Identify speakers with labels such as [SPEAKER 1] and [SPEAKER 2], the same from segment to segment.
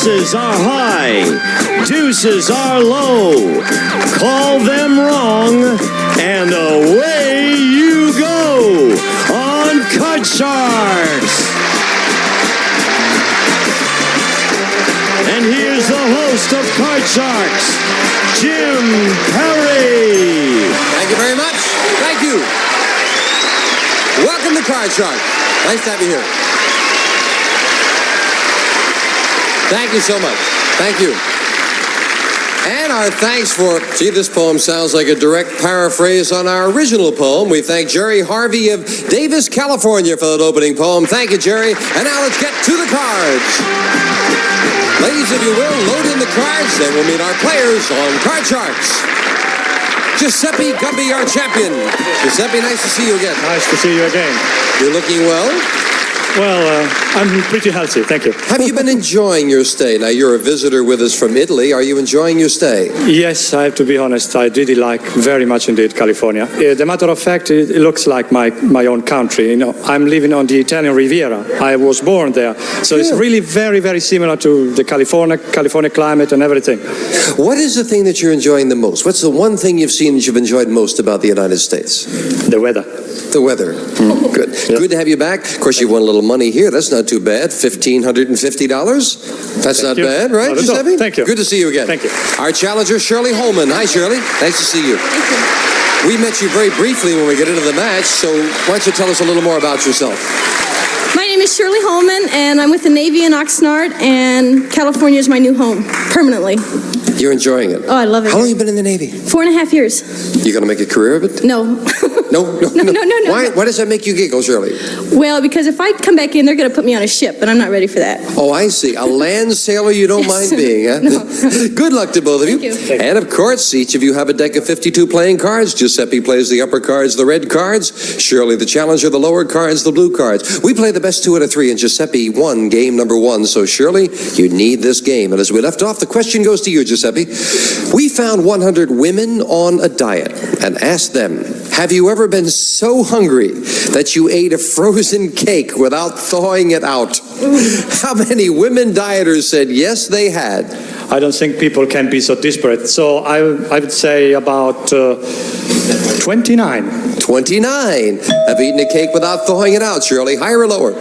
[SPEAKER 1] Aces are high, deuces are low. Call them wrong, and away you go on Card Sharks. And here's the host of Card Sharks, Jim Perry.
[SPEAKER 2] Thank you very much. Thank you. Welcome to Card Sharks. Nice to have you here. Thank you so much. Thank you. And our thanks for, gee, this poem sounds like a direct paraphrase on our original poem. We thank Jerry Harvey of Davis, California for that opening poem. Thank you, Jerry. And now let's get to the cards. Ladies, if you will, load in the cards, then we'll meet our players on Card Sharks. Giuseppe Gumby, our champion. Giuseppe, nice to see you again.
[SPEAKER 3] Nice to see you again.
[SPEAKER 2] You're looking well?
[SPEAKER 3] Well, I'm pretty healthy, thank you.
[SPEAKER 2] Have you been enjoying your stay? Now, you're a visitor with us from Italy. Are you enjoying your stay?
[SPEAKER 3] Yes, I have to be honest. I really like very much indeed California. The matter of fact, it looks like my own country. You know, I'm living on the Italian Riviera. I was born there. So it's really very, very similar to the California climate and everything.
[SPEAKER 2] What is the thing that you're enjoying the most? What's the one thing you've seen that you've enjoyed most about the United States?
[SPEAKER 3] The weather.
[SPEAKER 2] The weather. Good. Yep. Good to have you back. Of course, you won a little money here. That's not too bad. $1,550. That's not bad, right, Giuseppe?
[SPEAKER 3] Thank you.
[SPEAKER 2] Good to see you again.
[SPEAKER 3] Thank you.
[SPEAKER 2] Our challenger, Shirley Holman. Hi, Shirley. Nice to see you. We met you very briefly when we get into the match, so why don't you tell us a little more about yourself?
[SPEAKER 4] My name is Shirley Holman, and I'm with the Navy in Oxnard, and California is my new home, permanently.
[SPEAKER 2] You're enjoying it?
[SPEAKER 4] Oh, I love it.
[SPEAKER 2] How long have you been in the Navy?
[SPEAKER 4] 4.5 years.
[SPEAKER 2] You going to make a career of it?
[SPEAKER 4] No.
[SPEAKER 2] No. Why does that make you giggle, Shirley?
[SPEAKER 4] Well, because if I come back in, they're going to put me on a ship, and I'm not ready for that.
[SPEAKER 2] Oh, I see. A land sailor you don't mind being, huh?
[SPEAKER 4] No.
[SPEAKER 2] Good luck to both of you.
[SPEAKER 4] Thank you.
[SPEAKER 2] And of course, each of you have a deck of 52 playing cards. Giuseppe plays the upper cards, the red cards. Shirley, the challenger, the lower cards, the blue cards. We play the best 2 out of 3, and Giuseppe won game number 1. So, Shirley, you need this game. And as we left off, the question goes to you, Giuseppe. We found 100 women on a diet and asked them, have you ever been so hungry that you ate a frozen cake without thawing it out? How many women dieters said yes, they had?
[SPEAKER 3] I don't think people can be so desperate. So I would say about 29.
[SPEAKER 2] 29 have eaten a cake without thawing it out. Shirley, higher or lower?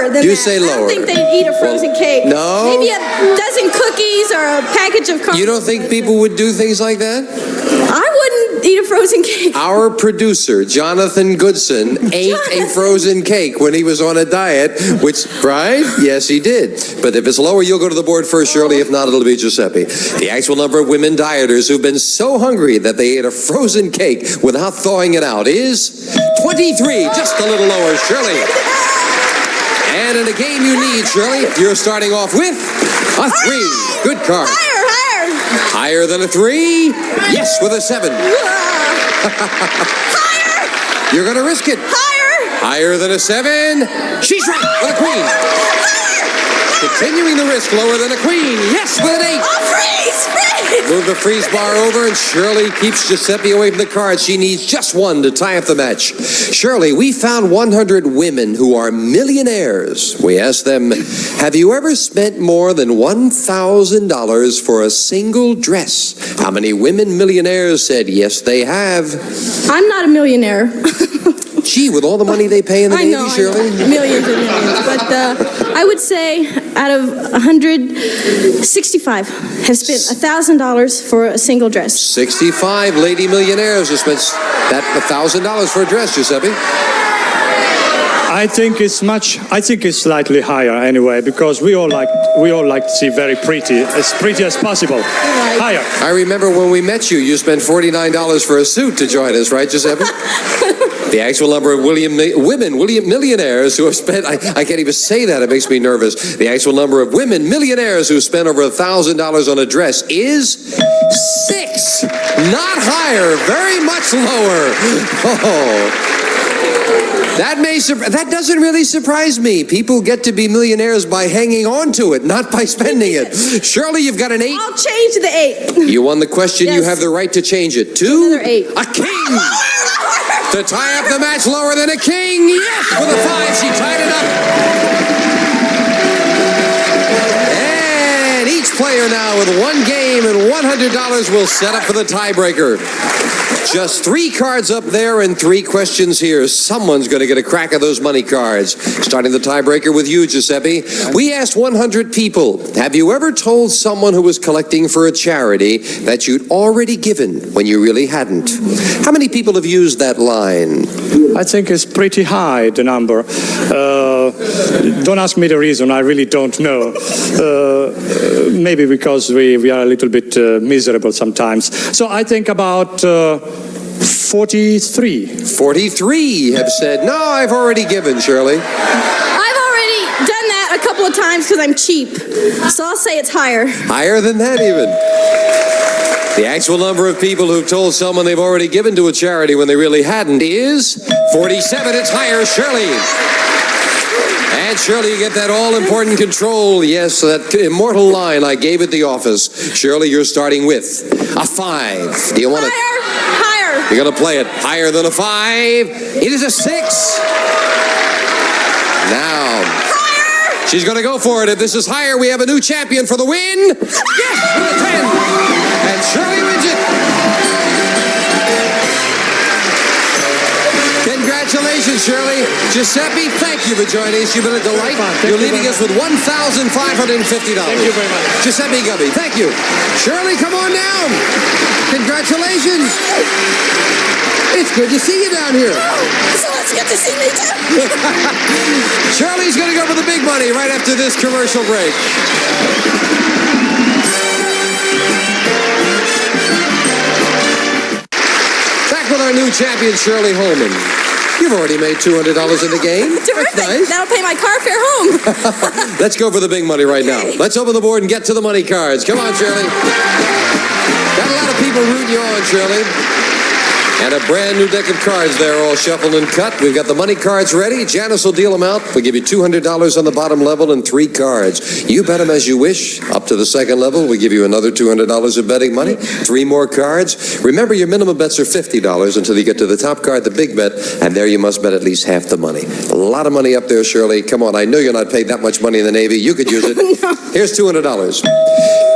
[SPEAKER 4] You
[SPEAKER 2] say lower.
[SPEAKER 4] I don't think they'd eat a frozen cake.
[SPEAKER 2] No?
[SPEAKER 4] Maybe a dozen cookies or a package of coffee.
[SPEAKER 2] You don't think people would do things like that?
[SPEAKER 4] I wouldn't eat a frozen cake.
[SPEAKER 2] Our producer, Jonathan Goodson, ate a frozen cake when he was on a diet, which, right? Yes, he did. But if it's lower, you'll go to the board first, Shirley. If not, it'll be Giuseppe. The actual number of women dieters who've been so hungry that they ate a frozen cake without thawing it out is 23. Just a little lower, Shirley. And in a game you need, Shirley, you're starting off with a 3. Good card.
[SPEAKER 4] Higher.
[SPEAKER 2] Higher than a 3? Yes, with a 7.
[SPEAKER 4] Higher.
[SPEAKER 2] You're going to risk it. Higher than a 7? She's right, with a queen. Continuing the risk, lower than a queen. Yes, with an 8.
[SPEAKER 4] Oh, freeze.
[SPEAKER 2] Move the freeze bar over, and Shirley keeps Giuseppe away from the cards. She needs just 1 to tie up the match. Shirley, we found 100 women who are millionaires. We asked them, have you ever spent more than $1,000 for a single dress? How many women millionaires said yes, they have?
[SPEAKER 4] I'm not a millionaire.
[SPEAKER 2] Gee, with all the money they pay in the Navy, Shirley?
[SPEAKER 4] Millions and millions. But I would say out of 165 have spent $1,000 for a single dress.
[SPEAKER 2] 65 lady millionaires have spent that $1,000 for a dress, Giuseppe.
[SPEAKER 3] I think it's slightly higher anyway, because we all like to see very pretty as possible.
[SPEAKER 4] Right.
[SPEAKER 3] Higher.
[SPEAKER 2] I remember when we met you, you spent $49 for a suit to join us, right, Giuseppe? The actual number of women millionaires who have spent, I can't even say that, it makes me nervous. The actual number of women millionaires who spent over $1,000 on a dress is 6. Not higher, very much lower. Oh. That doesn't really surprise me. People get to be millionaires by hanging on to it, not by spending it. Shirley, you've got an 8.
[SPEAKER 4] I'll change the 8.
[SPEAKER 2] You won the question.
[SPEAKER 4] Yes.
[SPEAKER 2] You have the right to change it to
[SPEAKER 4] Another 8.
[SPEAKER 2] a king. To tie up the match lower than a king. Yes, with a 5, she tied it up. And each player now with 1 game and $100 will set up for the tiebreaker. Just 3 cards up there and 3 questions here. Someone's going to get a crack at those money cards. Starting the tiebreaker with you, Giuseppe. We asked 100 people, have you ever told someone who was collecting for a charity that you'd already given when you really hadn't? How many people have used that line?
[SPEAKER 3] I think it's pretty high, the number. Don't ask me the reason, I really don't know. Maybe because we are a little bit miserable sometimes. So I think about 43.
[SPEAKER 2] 43 have said, no, I've already given, Shirley.
[SPEAKER 4] I've already done that a couple of times because I'm cheap. So I'll say it's higher.
[SPEAKER 2] Higher than that even. The actual number of people who've told someone they've already given to a charity when they really hadn't is 47. It's higher, Shirley. And Shirley, you get that all-important control. Yes, that immortal line I gave at the office. Shirley, you're starting with a 5. Do you want it?
[SPEAKER 4] Higher.
[SPEAKER 2] You're going to play it higher than a 5. It is a 6. Now, higher. She's going to go for it. If this is higher, we have a new champion for the win. Yes, with a 10. And Shirley wins it. Congratulations, Shirley. Giuseppe, thank you for joining us. You've been a delight. You're leaving us with $1,550.
[SPEAKER 3] Thank you very much.
[SPEAKER 2] Giuseppe Gubby, thank you. Shirley, come on down. Congratulations. It's good to see you down here.
[SPEAKER 4] So it's good to see me too.
[SPEAKER 2] Shirley's going to go for the big money right after this commercial break. Back with our new champion, Shirley Holman. You've already made $200 in the game.
[SPEAKER 4] Terrific.
[SPEAKER 2] That's nice.
[SPEAKER 4] That'll pay my car fare home.
[SPEAKER 2] Let's go for the big money right now. Let's open the board and get to the money cards. Come on, Shirley. Got a lot of people rooting you on, Shirley. And a brand new deck of cards there, all shuffled and cut. We've got the money cards ready. Janice will deal them out. We'll give you $200 on the bottom level and 3 cards. You bet them as you wish. Up to the second level, we give you another $200 of betting money. 3 more cards. Remember, your minimum bets are $50 until you get to the top card, the big bet, and there you must bet at least half the money. A lot of money up there, Shirley. Come on, I know you're not paid that much money in the Navy. You could use it.
[SPEAKER 4] No.
[SPEAKER 2] Here's $200.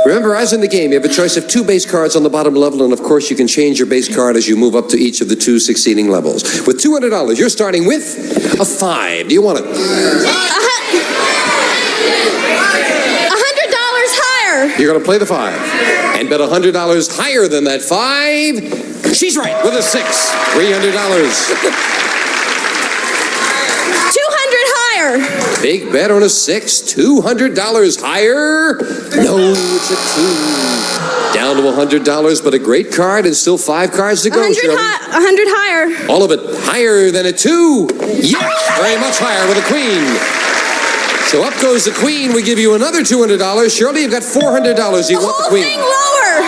[SPEAKER 2] Remember, as in the game, you have a choice of 2 base cards on the bottom level, and of course, you can change your base card as you move up to each of the 2 succeeding levels. With $200, you're starting with a 5. Do you want it?
[SPEAKER 4] $100 higher.
[SPEAKER 2] You're going to play the 5 and bet $100 higher than that 5. She's right with a 6. $300.
[SPEAKER 4] 200 higher.
[SPEAKER 2] Big bet on a 6. $200 higher. No, it's a 2. Down to $100, but a great card and still 5 cards to go,
[SPEAKER 4] 100
[SPEAKER 2] Shirley.
[SPEAKER 4] 100 higher.
[SPEAKER 2] All of it higher than a 2. Yes, very much higher with a queen. So up goes the queen. We give you another $200. Shirley, you've got $400. You want the queen.
[SPEAKER 4] Whole thing lower.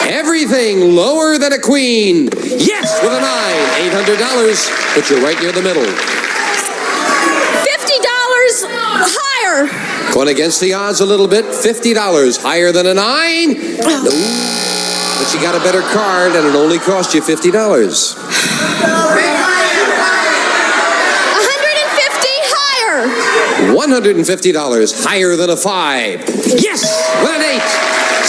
[SPEAKER 2] Everything lower than a queen. Yes, with a 9. $800. But you're right near the middle.
[SPEAKER 4] $50 higher.
[SPEAKER 2] Going against the odds a little bit. $50 higher than a 9. No. But you got a better card, and it only cost you $50.
[SPEAKER 4] $150 higher.
[SPEAKER 2] $150 higher than a 5. Yes, with an 8.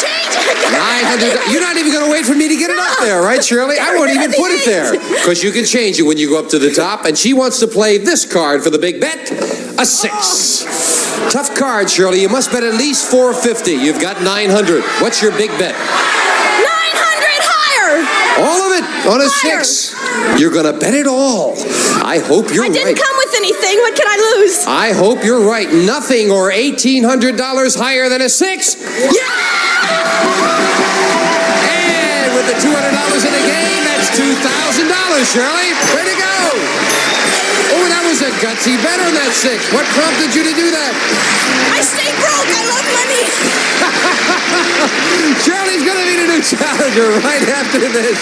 [SPEAKER 4] Change it.
[SPEAKER 2] $900. You're not even going to wait for me to get it up there, right, Shirley? I won't even put it there. Because you can change it when you go up to the top. And she wants to play this card for the big bet. A 6. Tough card, Shirley. You must bet at least $450. You've got $900. What's your big bet?
[SPEAKER 4] $900 higher.
[SPEAKER 2] All of it on a 6. You're going to bet it all. I hope you're right.
[SPEAKER 4] I didn't come with anything. What can I lose?
[SPEAKER 2] I hope you're right. Nothing or $1,800 higher than a 6. Yeah! And with the $200 in the game, that's $2,000, Shirley. Way to go! Oh, that was a gutsy bet on that 6. What prompted you to do that?
[SPEAKER 4] I stay broke. I love money.
[SPEAKER 2] Shirley's going to need a new challenger right after this.